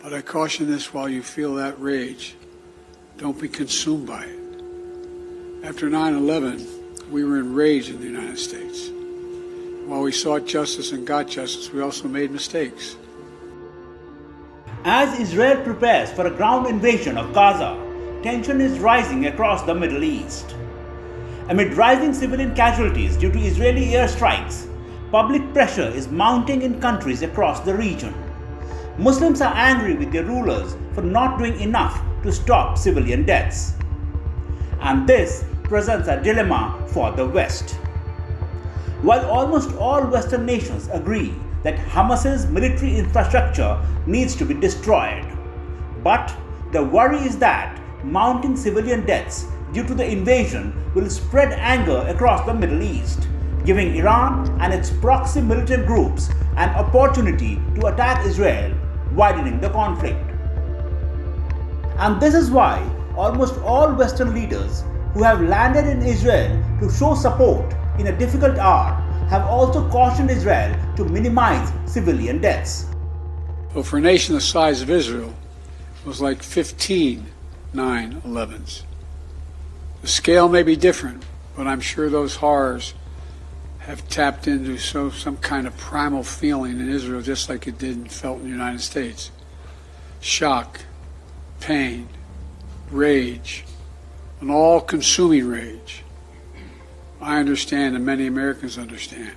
But I caution this: while you feel that rage, don't be consumed by it. After 9/11, we were enraged in the United States. While we sought justice and got justice, we also made mistakes. As Israel prepares for a ground invasion of Gaza, tension is rising across the Middle East. Amid rising civilian casualties due to Israeli airstrikes, public pressure is mounting in countries across the region. Muslims are angry with their rulers for not doing enough to stop civilian deaths. And this presents a dilemma for the West. While almost all Western nations agree that Hamas's military infrastructure needs to be destroyed, but the worry is that mounting civilian deaths due to the invasion will spread anger across the Middle East, giving Iran and its proxy militant groups an opportunity to attack Israel, widening the conflict. And this is why almost all Western leaders who have landed in Israel to show support in a difficult hour have also cautioned Israel to minimize civilian deaths. Well, for a nation the size of Israel, it was like 15 9/11s. The scale may be different, but I'm sure those horrors have tapped into some kind of primal feeling in Israel, just like it did and felt in the United States. Shock, pain, rage, an all-consuming rage. I understand, and many Americans understand.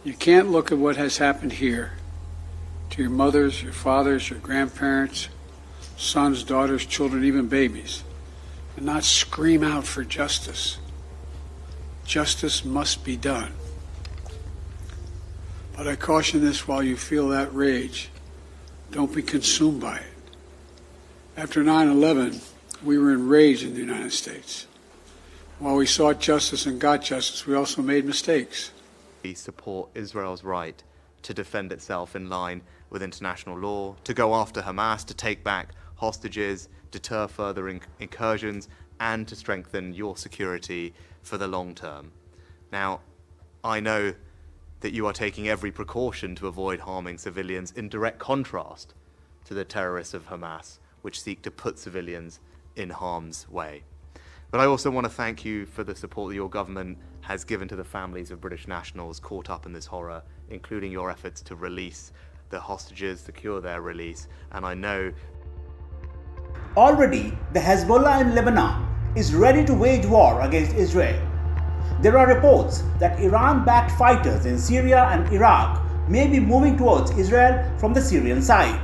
You can't look at what has happened here to your mothers, your fathers, your grandparents, sons, daughters, children, even babies, and not scream out for justice. Justice must be done. But I caution this: while you feel that rage, don't be consumed by it. After 9/11, we were enraged in the United States. While we sought justice and got justice, we also made mistakes. We support Israel's right to defend itself in line with international law, to go after Hamas, to take back hostages, deter further incursions, and to strengthen your security for the long term. Now, I know that you are taking every precaution to avoid harming civilians, in direct contrast to the terrorists of Hamas, which seek to put civilians in harm's way. But I also want to thank you for the support that your government has given to the families of British nationals caught up in this horror, including your efforts to release the hostages, secure their release, and I know already the Hezbollah in Lebanon is ready to wage war against Israel. There are reports that Iran-backed fighters in Syria and Iraq may be moving towards Israel from the Syrian side.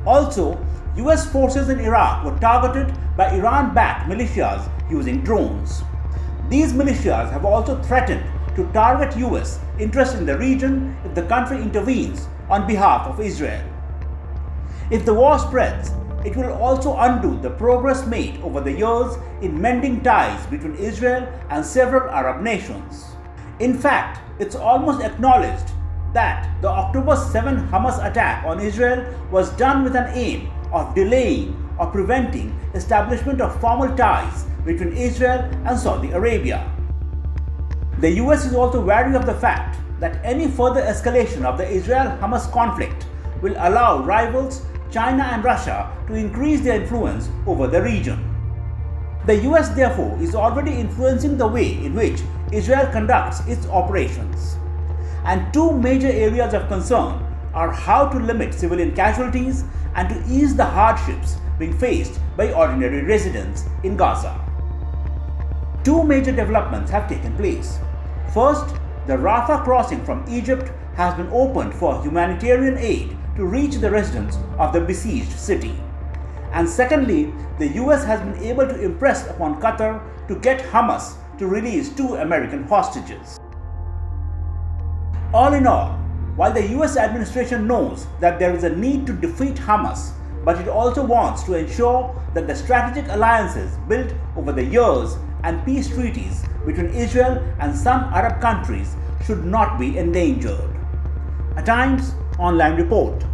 Also, US forces in Iraq were targeted by Iran-backed militias using drones. These militias have also threatened to target US interests in the region if the country intervenes on behalf of Israel. If the war spreads, it will also undo the progress made over the years in mending ties between Israel and several Arab nations. In fact, it's almost acknowledged that the October 7 Hamas attack on Israel was done with an aim of delaying or preventing establishment of formal ties between Israel and Saudi Arabia. The US is also wary of the fact that any further escalation of the Israel-Hamas conflict will allow rivals China and Russia to increase their influence over the region. The US therefore is already influencing the way in which Israel conducts its operations. And two major areas of concern are how to limit civilian casualties and to ease the hardships being faced by ordinary residents in Gaza. Two major developments have taken place. First, the Rafah crossing from Egypt has been opened for humanitarian aid to reach the residents of the besieged city. And secondly, the US has been able to impress upon Qatar to get Hamas to release 2 American hostages. All in all, while the US administration knows that there is a need to defeat Hamas, but it also wants to ensure that the strategic alliances built over the years and peace treaties between Israel and some Arab countries should not be endangered. A Times Online report.